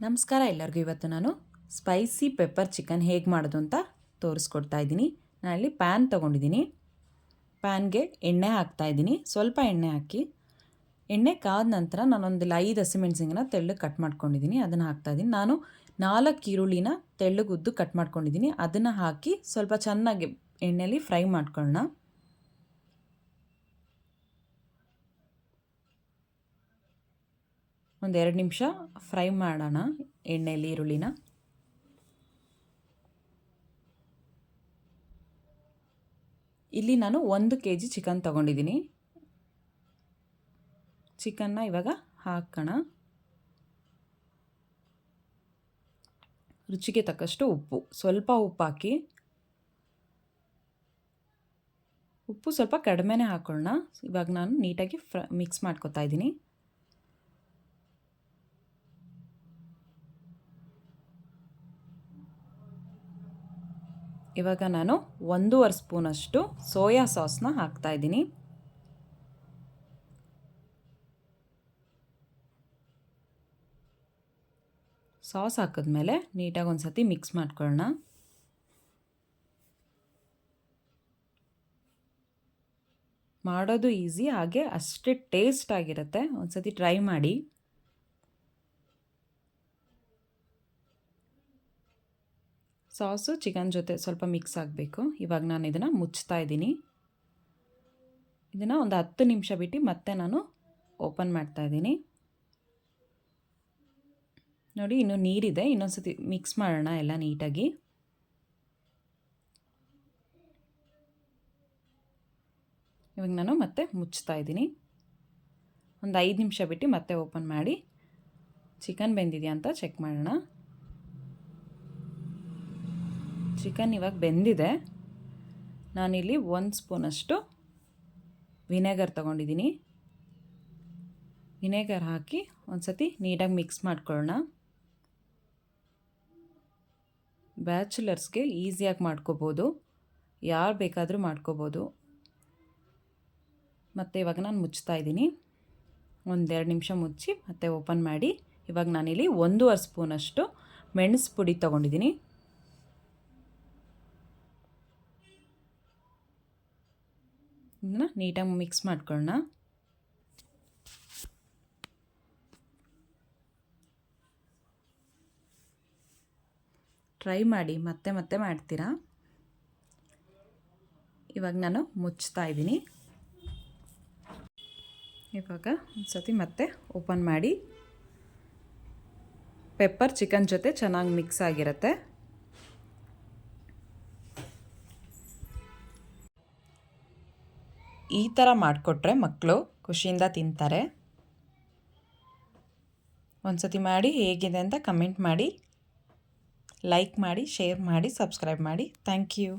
ನಮಸ್ಕಾರ ಎಲ್ಲರಿಗೂ. ಇವತ್ತು ನಾನು ಸ್ಪೈಸಿ ಪೆಪ್ಪರ್ ಚಿಕನ್ ಹೇಗೆ ಮಾಡೋದು ಅಂತ ತೋರಿಸ್ಕೊಡ್ತಾ ಇದ್ದೀನಿ. ನಾನಿಲ್ಲಿ ಪ್ಯಾನ್ ತೊಗೊಂಡಿದ್ದೀನಿ. ಪ್ಯಾನ್ಗೆ ಎಣ್ಣೆ ಹಾಕ್ತಾಯಿದ್ದೀನಿ. ಸ್ವಲ್ಪ ಎಣ್ಣೆ ಹಾಕಿ, ಎಣ್ಣೆ ಕಾದ ನಂತರ ನಾನೊಂದು 5 ಹಸಿಮೆಣಸಿನ ತೆಳ್ಳಗೆ ಕಟ್ ಮಾಡ್ಕೊಂಡಿದ್ದೀನಿ, ಅದನ್ನು ಹಾಕ್ತಾಯಿದ್ದೀನಿ. ನಾನು 4 ಈರುಳ್ಳಿನ ತೆಳ್ಳಗೆ ಉದ್ದು ಕಟ್ ಮಾಡ್ಕೊಂಡಿದ್ದೀನಿ, ಅದನ್ನು ಹಾಕಿ ಸ್ವಲ್ಪ ಚೆನ್ನಾಗಿ ಎಣ್ಣೆಯಲ್ಲಿ ಫ್ರೈ ಮಾಡ್ಕೊಳ್ಳೋಣ. ಒಂದು 2 ನಿಮಿಷ ಫ್ರೈ ಮಾಡೋಣ ಎಣ್ಣೆಯಲ್ಲಿ ಈರುಳ್ಳಿನ. ಇಲ್ಲಿ ನಾನು 1 kg ಚಿಕನ್ ತೊಗೊಂಡಿದ್ದೀನಿ. ಚಿಕನ್ನ ಇವಾಗ ಹಾಕೋಣ. ರುಚಿಗೆ ತಕ್ಕಷ್ಟು ಉಪ್ಪು, ಸ್ವಲ್ಪ ಉಪ್ಪು ಹಾಕಿ. ಉಪ್ಪು ಸ್ವಲ್ಪ ಕಡಿಮೆನೇ ಹಾಕೊಳ್ಳೋಣ. ಇವಾಗ ನಾನು ನೀಟಾಗಿ ಮಿಕ್ಸ್ ಮಾಡ್ಕೊತಾ ಇದ್ದೀನಿ. ಇವಾಗ ನಾನು 1.5 ಸ್ಪೂನಷ್ಟು ಸೋಯಾ ಸಾಸ್ನ ಹಾಕ್ತಾಯಿದ್ದೀನಿ. ಸಾಸ್ ಹಾಕಿದ್ಮೇಲೆ ನೀಟಾಗಿ ಒಂದು ಸತಿ ಮಿಕ್ಸ್ ಮಾಡ್ಕೊಳ್ಳೋಣ. ಮಾಡೋದು ಈಸಿ, ಹಾಗೆ ಅಷ್ಟೇ ಟೇಸ್ಟ್ ಆಗಿರುತ್ತೆ. ಒಂದು ಸತಿ ಟ್ರೈ ಮಾಡಿ. ಸಾಸು ಚಿಕನ್ ಜೊತೆ ಸ್ವಲ್ಪ ಮಿಕ್ಸ್ ಆಗಬೇಕು. ಇವಾಗ ನಾನು ಇದನ್ನು ಮುಚ್ತಾ ಇದ್ದೀನಿ. ಇದನ್ನು ಒಂದು 10 ನಿಮಿಷ ಬಿಟ್ಟು ಮತ್ತೆ ನಾನು ಓಪನ್ ಮಾಡ್ತಾ ಇದ್ದೀನಿ. ನೋಡಿ, ಇನ್ನೂ ನೀರಿದೆ. ಇನ್ನೊಂದು ಸತಿ ಮಿಕ್ಸ್ ಮಾಡೋಣ ಎಲ್ಲ ನೀಟಾಗಿ. ಇವಾಗ ನಾನು ಮತ್ತೆ ಮುಚ್ತಾ ಇದ್ದೀನಿ. ಒಂದು 5 ನಿಮಿಷ ಬಿಟ್ಟು ಮತ್ತೆ ಓಪನ್ ಮಾಡಿ ಚಿಕನ್ ಬೆಂದಿದೆಯಾ ಅಂತ ಚೆಕ್ ಮಾಡೋಣ. ಚಿಕನ್ ಇವಾಗ ಬೆಂದಿದೆ. ನಾನಿಲ್ಲಿ 1 ಸ್ಪೂನಷ್ಟು ವಿನೆಗರ್ ತೊಗೊಂಡಿದ್ದೀನಿ. ವಿನೆಗರ್ ಹಾಕಿ ಒಂದು ಸತಿ ನೀಟಾಗಿ ಮಿಕ್ಸ್ ಮಾಡ್ಕೊಳ್ಳೋಣ. ಬ್ಯಾಚುಲರ್ಸ್ಗೆ ಈಸಿಯಾಗಿ ಮಾಡ್ಕೋಬೋದು, ಯಾರು ಬೇಕಾದರೂ ಮಾಡ್ಕೋಬೋದು. ಮತ್ತು ಇವಾಗ ನಾನು ಮುಚ್ತಾ ಇದ್ದೀನಿ. ಒಂದು 2 ನಿಮಿಷ ಮುಚ್ಚಿ ಮತ್ತೆ ಓಪನ್ ಮಾಡಿ. ಇವಾಗ ನಾನಿಲ್ಲಿ 1.5 ಸ್ಪೂನಷ್ಟು ಮೆಣಸು ಪುಡಿ ತೊಗೊಂಡಿದ್ದೀನಿ. ಇದನ್ನು ನೀಟಾಗಿ ಮಿಕ್ಸ್ ಮಾಡ್ಕೊಳ್ಳೋಣ. ಟ್ರೈ ಮಾಡಿ, ಮತ್ತೆ ಮತ್ತೆ ಮಾಡ್ತೀರಾ. ಇವಾಗ ನಾನು ಮುಚ್ತಾ ಇದ್ದೀನಿ. ಇವಾಗ ಒಂದು ಸತಿ ಮತ್ತೆ ಓಪನ್ ಮಾಡಿ. ಪೆಪ್ಪರ್ ಚಿಕನ್ ಜೊತೆ ಚೆನ್ನಾಗಿ ಮಿಕ್ಸ್ ಆಗಿರುತ್ತೆ. ಈ ಥರ ಮಾಡಿಕೊಟ್ರೆ ಮಕ್ಕಳು ಖುಷಿಯಿಂದ ತಿಂತಾರೆ. ಒಂದು ಸತಿ ಮಾಡಿ ಹೇಗಿದೆ ಅಂತ ಕಮೆಂಟ್ ಮಾಡಿ, ಲೈಕ್ ಮಾಡಿ, ಶೇರ್ ಮಾಡಿ, ಸಬ್ಸ್ಕ್ರೈಬ್ ಮಾಡಿ. Thank you.